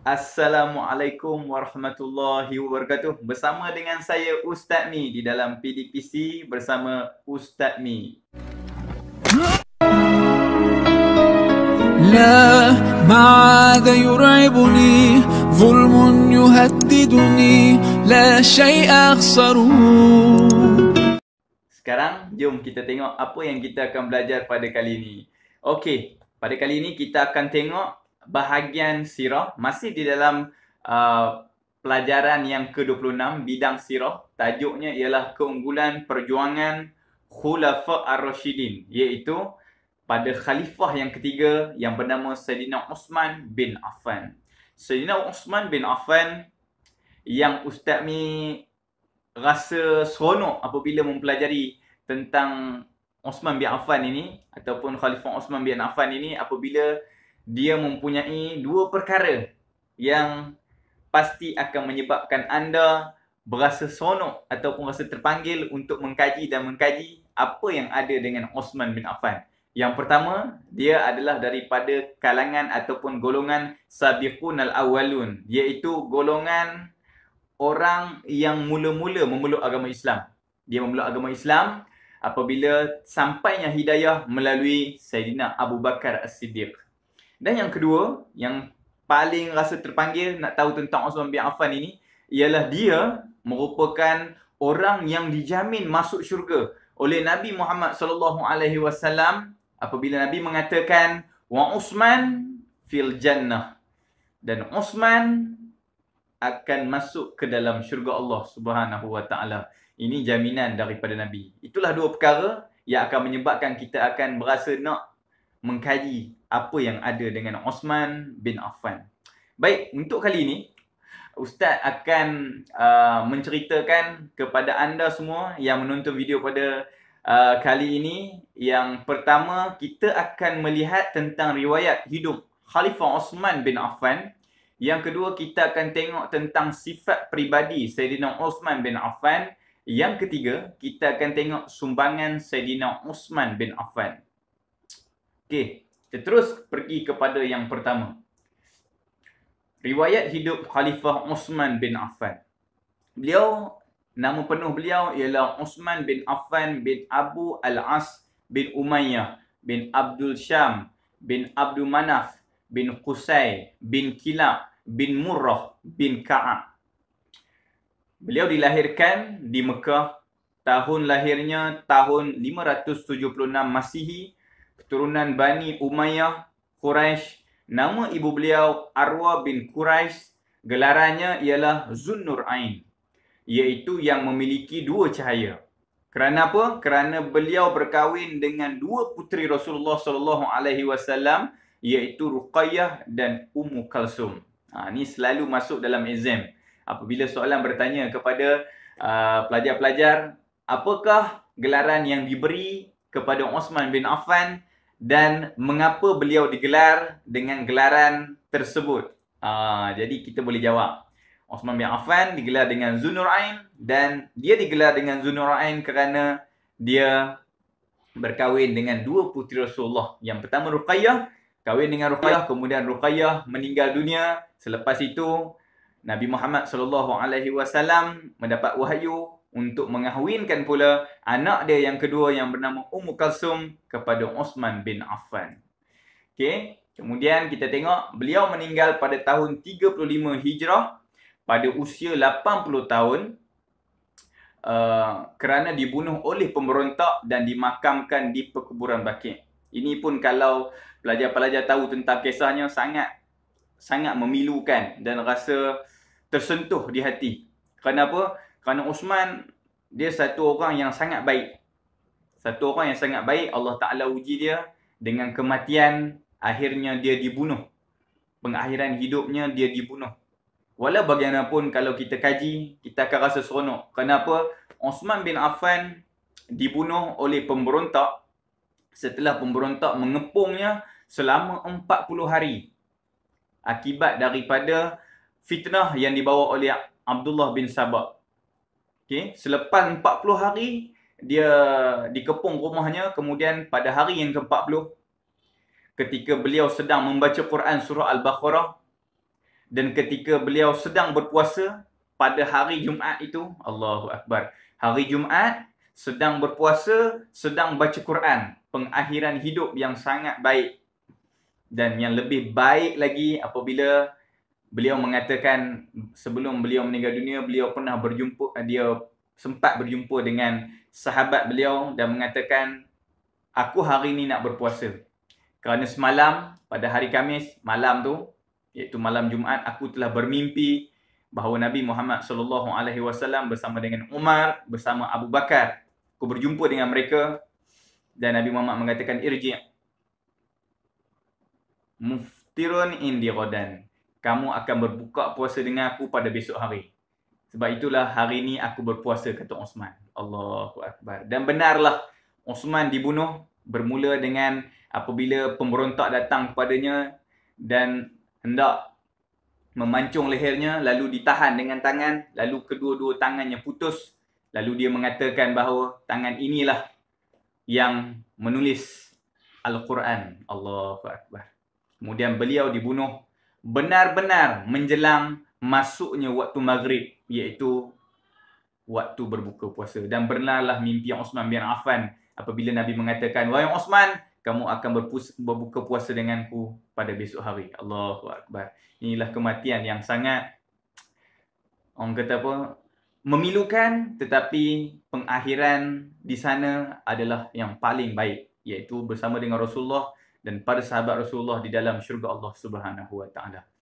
Assalamualaikum warahmatullahi wabarakatuh. Bersama dengan saya Ustaz Mi di dalam PDPC bersama Ustaz Mi. لا ما عاد يرعبني ظلم يهددني لا شيء أخسره. Sekarang jom kita tengok apa yang kita akan belajar pada kali ini. Okey, pada kali ini kita akan tengok bahagian sirah masih di dalam pelajaran yang ke-26 bidang sirah. Tajuknya ialah keunggulan perjuangan Khulafa Ar-Rasyidin, iaitu pada khalifah yang ketiga yang bernama Sayyidina Uthman bin Affan. Sayyidina Uthman bin Affan yang Ustaz Mi rasa seronok apabila mempelajari tentang Uthman bin Affan ini ataupun Khalifah Uthman bin Affan ini apabila dia mempunyai dua perkara yang pasti akan menyebabkan anda berasa seronok ataupun rasa terpanggil untuk mengkaji apa yang ada dengan Uthman bin Affan. Yang pertama, dia adalah daripada kalangan ataupun golongan Sabiqun al-Awwalun, iaitu golongan orang yang mula-mula memeluk agama Islam. Dia memeluk agama Islam apabila sampainya hidayah melalui Sayyidina Abu Bakar As-Siddiq. Dan yang kedua, yang paling rasa terpanggil nak tahu tentang Uthman bin Affan ini, ialah dia merupakan orang yang dijamin masuk syurga oleh Nabi Muhammad SAW apabila Nabi mengatakan wa Uthman fil jannah, dan Uthman akan masuk ke dalam syurga Allah Subhanahu wa taala. Ini jaminan daripada Nabi. Itulah dua perkara yang akan menyebabkan kita akan berasa nak mengkaji apa yang ada dengan Uthman bin Affan. Baik, untuk kali ini Ustaz akan menceritakan kepada anda semua yang menonton video pada kali ini. Yang pertama, kita akan melihat tentang riwayat hidup Khalifah Uthman bin Affan. Yang kedua, kita akan tengok tentang sifat peribadi Sayyidina Uthman bin Affan. Yang ketiga, kita akan tengok sumbangan Sayyidina Uthman bin Affan. Okey, kita terus pergi kepada yang pertama. Riwayat hidup Khalifah Uthman bin Affan. Nama penuh beliau ialah Uthman bin Affan bin Abu Al-As bin Umayyah bin Abdul Syam bin Abdul Manaf bin Qusay bin Kilab bin Murrah bin Ka'ab. Beliau dilahirkan di Mekah. Tahun lahirnya tahun 576 Masihi. Keturunan Bani Umayyah Quraisy. Nama ibu beliau Arwa bin Quraisy. Gelarannya ialah Zunnurain, iaitu yang memiliki dua cahaya. Kerana apa? Kerana beliau berkahwin dengan dua puteri Rasulullah SAW, iaitu Ruqayyah dan Ummu Kalsum. Ini selalu masuk dalam exam. Apabila soalan bertanya kepada pelajar-pelajar, apakah gelaran yang diberi kepada Uthman bin Affan dan mengapa beliau digelar dengan gelaran tersebut? Jadi kita boleh jawab. Uthman bin Affan digelar dengan Zunnurain, dan dia digelar dengan Zunnurain kerana dia berkahwin dengan dua puteri Rasulullah. Yang pertama Ruqayyah, kahwin dengan Ruqayyah, kemudian Ruqayyah meninggal dunia. Selepas itu Nabi Muhammad SAW mendapat wahyu untuk mengahwinkan pula anak dia yang kedua yang bernama Ummu Kalsum kepada Uthman bin Affan. Okey, kemudian kita tengok beliau meninggal pada tahun 35 Hijrah pada usia 80 tahun kerana dibunuh oleh pemberontak dan dimakamkan di perkuburan Baqi'. Ini pun kalau pelajar-pelajar tahu tentang kisahnya sangat memilukan dan rasa tersentuh di hati. Kenapa? Kerana Uthman dia satu orang yang sangat baik. Satu orang yang sangat baik. Allah Ta'ala uji dia dengan kematian. Akhirnya dia dibunuh. Pengakhiran hidupnya dia dibunuh. Walau bagaimanapun kalau kita kaji, kita akan rasa seronok. Kenapa? Uthman bin Affan dibunuh oleh pemberontak setelah pemberontak mengepungnya selama 40 hari. Akibat daripada fitnah yang dibawa oleh Abdullah bin Sabah. Okay. Selepas 40 hari, dia dikepung rumahnya. Kemudian pada hari yang ke-40, ketika beliau sedang membaca Quran surah Al-Baqarah, Dan ketika beliau sedang berpuasa pada hari Jumaat itu, Allahu Akbar, hari Jumaat sedang berpuasa, sedang baca Quran, pengakhiran hidup yang sangat baik. Dan yang lebih baik lagi apabila beliau mengatakan sebelum beliau meninggal dunia, beliau pernah berjumpa, dia sempat berjumpa dengan sahabat beliau dan mengatakan, aku hari ini nak berpuasa. Kerana semalam, pada hari Khamis, malam tu, iaitu malam Jumaat, aku telah bermimpi bahawa Nabi Muhammad SAW bersama dengan Umar, bersama Abu Bakar. Aku berjumpa dengan mereka dan Nabi Muhammad mengatakan, irji' muftirun indi ghadan. Kamu akan berbuka puasa dengan aku pada besok hari. Sebab itulah hari ini aku berpuasa, kata Osman. Allahu Akbar. Dan benarlah Osman dibunuh bermula dengan apabila pemberontak datang kepadanya dan hendak memancung lehernya, lalu ditahan dengan tangan, lalu kedua-dua tangannya putus. Lalu dia mengatakan bahawa tangan inilah yang menulis Al-Quran. Allahu Akbar. Kemudian beliau dibunuh benar-benar menjelang masuknya waktu maghrib, iaitu waktu berbuka puasa. Dan benarlah mimpi Osman bin Affan apabila Nabi mengatakan, wahai Osman, kamu akan berbuka puasa denganku pada besok hari. Allahu Akbar. Inilah kematian yang sangat, orang kata apa, memilukan, tetapi pengakhiran di sana adalah yang paling baik, iaitu bersama dengan Rasulullah dan para sahabat Rasulullah di dalam syurga Allah Subhanahu wa taala.